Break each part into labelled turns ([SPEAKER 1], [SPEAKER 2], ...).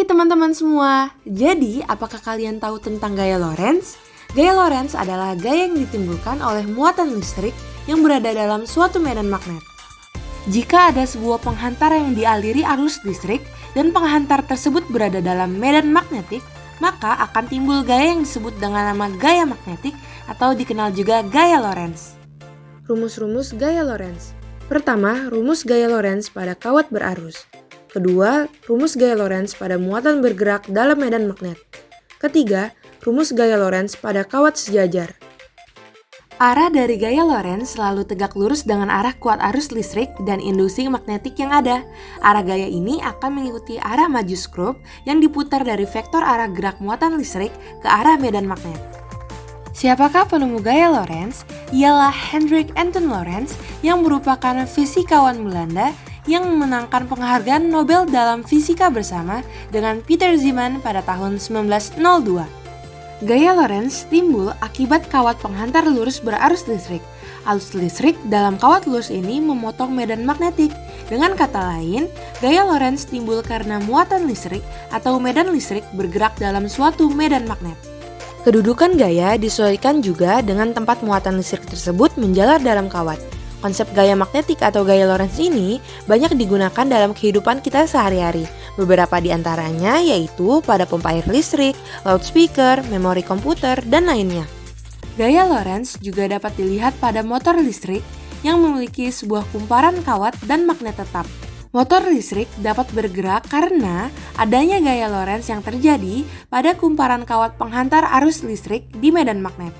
[SPEAKER 1] Hai teman-teman semua, jadi apakah kalian tahu tentang gaya Lorentz? Gaya Lorentz adalah gaya yang ditimbulkan oleh muatan listrik yang berada dalam suatu medan magnet. Jika ada sebuah penghantar yang dialiri arus listrik dan penghantar tersebut berada dalam medan magnetik, maka akan timbul gaya yang disebut dengan nama gaya magnetik atau dikenal juga gaya Lorentz. Rumus-rumus gaya Lorentz. Pertama, rumus gaya Lorentz pada kawat berarus. Kedua, rumus gaya Lorentz pada muatan bergerak dalam medan magnet. Ketiga, rumus gaya Lorentz pada kawat sejajar. Arah dari gaya Lorentz selalu tegak lurus dengan arah kuat arus listrik dan induksi magnetik yang ada. Arah gaya ini akan mengikuti arah maju skrup yang diputar dari vektor arah gerak muatan listrik ke arah medan magnet. Siapakah penemu gaya Lorentz? Ialah Hendrik Antoon Lorentz yang merupakan fisikawan Belanda yang memenangkan penghargaan Nobel dalam fisika bersama dengan Peter Zeeman pada tahun 1902. Gaya Lorentz timbul akibat kawat penghantar lurus berarus listrik. Arus listrik dalam kawat lurus ini memotong medan magnetik. Dengan kata lain, gaya Lorentz timbul karena muatan listrik atau medan listrik bergerak dalam suatu medan magnet. Kedudukan gaya disesuaikan juga dengan tempat muatan listrik tersebut menjalar dalam kawat. Konsep gaya magnetik atau gaya Lorentz ini banyak digunakan dalam kehidupan kita sehari-hari. Beberapa di antaranya yaitu pada pompa air listrik, loudspeaker, memori komputer, dan lainnya. Gaya Lorentz juga dapat dilihat pada motor listrik yang memiliki sebuah kumparan kawat dan magnet tetap. Motor listrik dapat bergerak karena adanya gaya Lorentz yang terjadi pada kumparan kawat penghantar arus listrik di medan magnet.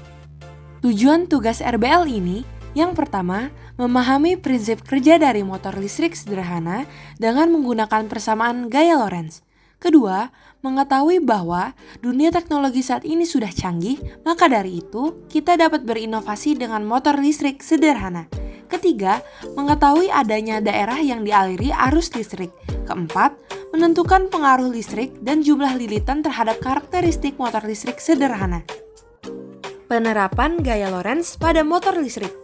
[SPEAKER 1] Tujuan tugas RBL ini yang pertama, memahami prinsip kerja dari motor listrik sederhana dengan menggunakan persamaan gaya Lorentz. Kedua, mengetahui bahwa dunia teknologi saat ini sudah canggih, maka dari itu kita dapat berinovasi dengan motor listrik sederhana. Ketiga, mengetahui adanya daerah yang dialiri arus listrik. Keempat, menentukan pengaruh listrik dan jumlah lilitan terhadap karakteristik motor listrik sederhana. Penerapan gaya Lorentz pada motor listrik.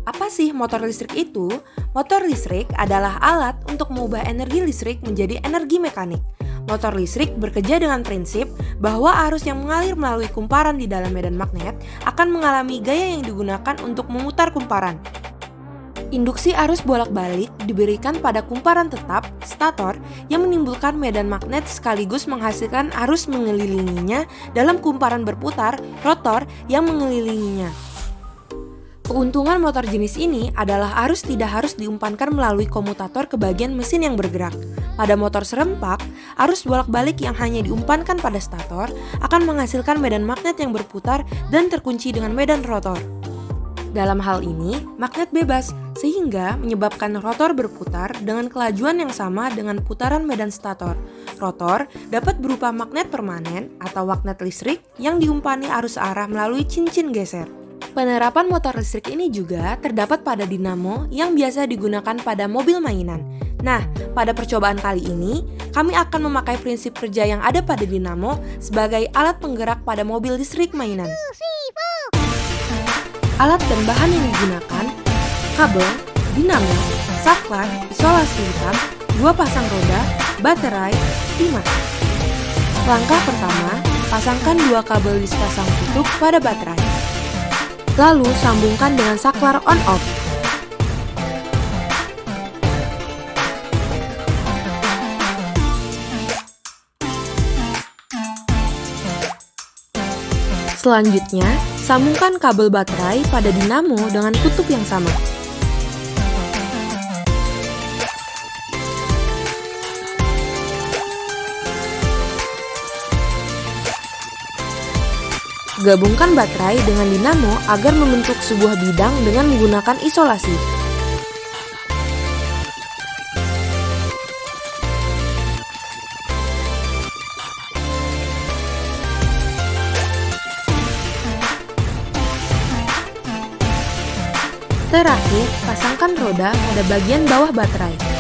[SPEAKER 1] Apa sih motor listrik itu? Motor listrik adalah alat untuk mengubah energi listrik menjadi energi mekanik. Motor listrik bekerja dengan prinsip bahwa arus yang mengalir melalui kumparan di dalam medan magnet akan mengalami gaya yang digunakan untuk memutar kumparan. Induksi arus bolak-balik diberikan pada kumparan tetap, stator, yang menimbulkan medan magnet sekaligus menghasilkan arus mengelilinginya dalam kumparan berputar, rotor, yang mengelilinginya. Keuntungan motor jenis ini adalah arus tidak harus diumpankan melalui komutator ke bagian mesin yang bergerak. Pada motor serempak, arus bolak-balik yang hanya diumpankan pada stator akan menghasilkan medan magnet yang berputar dan terkunci dengan medan rotor. Dalam hal ini, magnet bebas, sehingga menyebabkan rotor berputar dengan kelajuan yang sama dengan putaran medan stator. Rotor dapat berupa magnet permanen atau magnet listrik yang diumpani arus arah melalui cincin geser. Penerapan motor listrik ini juga terdapat pada dinamo yang biasa digunakan pada mobil mainan. Nah, pada percobaan kali ini, kami akan memakai prinsip kerja yang ada pada dinamo sebagai alat penggerak pada mobil listrik mainan. Alat dan bahan yang digunakan: kabel, dinamo, saklar, isolasi hitam, 2 pasang roda, baterai, timah. Langkah pertama, pasangkan 2 kabel di sepasang kutub pada baterai. Lalu sambungkan dengan saklar on-off. Selanjutnya, sambungkan kabel baterai pada dinamo dengan kutub yang sama. Gabungkan baterai dengan dinamo agar membentuk sebuah bidang dengan menggunakan isolasi. Terakhir, pasangkan roda pada bagian bawah baterai.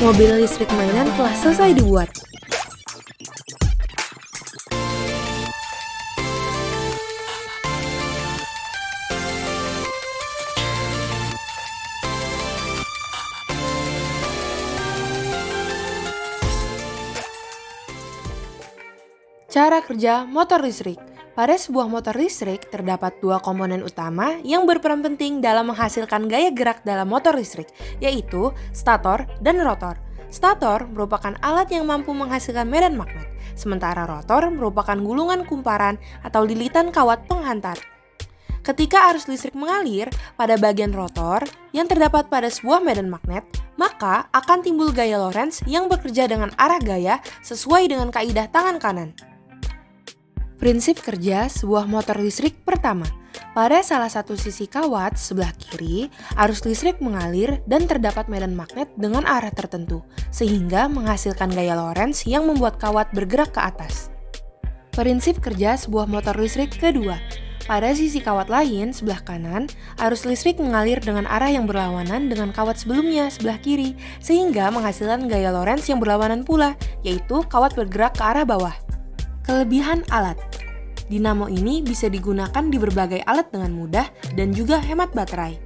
[SPEAKER 1] Mobil listrik mainan telah selesai dibuat. Cara kerja motor listrik. Pada sebuah motor listrik, terdapat dua komponen utama yang berperan penting dalam menghasilkan gaya gerak dalam motor listrik, yaitu stator dan rotor. Stator merupakan alat yang mampu menghasilkan medan magnet, sementara rotor merupakan gulungan kumparan atau lilitan kawat penghantar. Ketika arus listrik mengalir pada bagian rotor yang terdapat pada sebuah medan magnet, maka akan timbul gaya Lorentz yang bekerja dengan arah gaya sesuai dengan kaidah tangan kanan. Prinsip kerja sebuah motor listrik pertama. Pada salah satu sisi kawat sebelah kiri, arus listrik mengalir dan terdapat medan magnet dengan arah tertentu, sehingga menghasilkan gaya Lorentz yang membuat kawat bergerak ke atas. Prinsip kerja sebuah motor listrik kedua. Pada sisi kawat lain sebelah kanan, arus listrik mengalir dengan arah yang berlawanan dengan kawat sebelumnya sebelah kiri, sehingga menghasilkan gaya Lorentz yang berlawanan pula, yaitu kawat bergerak ke arah bawah. Kelebihan alat. Dinamo ini bisa digunakan di berbagai alat dengan mudah dan juga hemat baterai.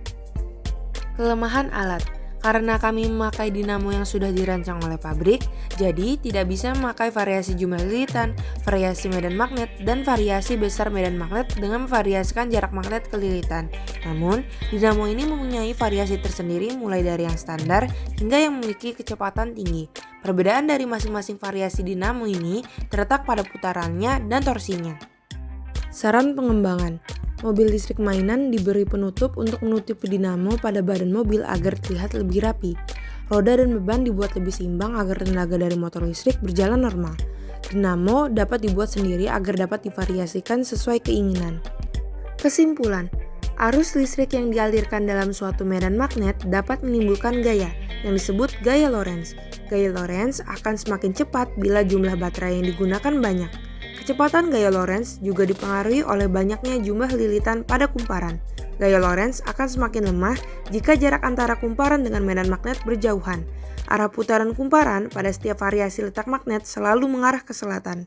[SPEAKER 1] Kelemahan alat. Karena kami memakai dinamo yang sudah dirancang oleh pabrik, jadi tidak bisa memakai variasi jumlah lilitan, variasi medan magnet, dan variasi besar medan magnet dengan memvariasikan jarak magnet ke lilitan. Namun, dinamo ini mempunyai variasi tersendiri mulai dari yang standar hingga yang memiliki kecepatan tinggi. Perbedaan dari masing-masing variasi dinamo ini terletak pada putarannya dan torsinya. Saran pengembangan. Mobil listrik mainan diberi penutup untuk menutupi dinamo pada badan mobil agar terlihat lebih rapi. Roda dan beban dibuat lebih seimbang agar tenaga dari motor listrik berjalan normal. Dinamo dapat dibuat sendiri agar dapat divariasikan sesuai keinginan. Kesimpulan, arus listrik yang dialirkan dalam suatu medan magnet dapat menimbulkan gaya yang disebut gaya Lorentz. Gaya Lorentz akan semakin cepat bila jumlah baterai yang digunakan banyak. Kecepatan gaya Lorentz juga dipengaruhi oleh banyaknya jumlah lilitan pada kumparan. Gaya Lorentz akan semakin lemah jika jarak antara kumparan dengan medan magnet berjauhan. Arah putaran kumparan pada setiap variasi letak magnet selalu mengarah ke selatan.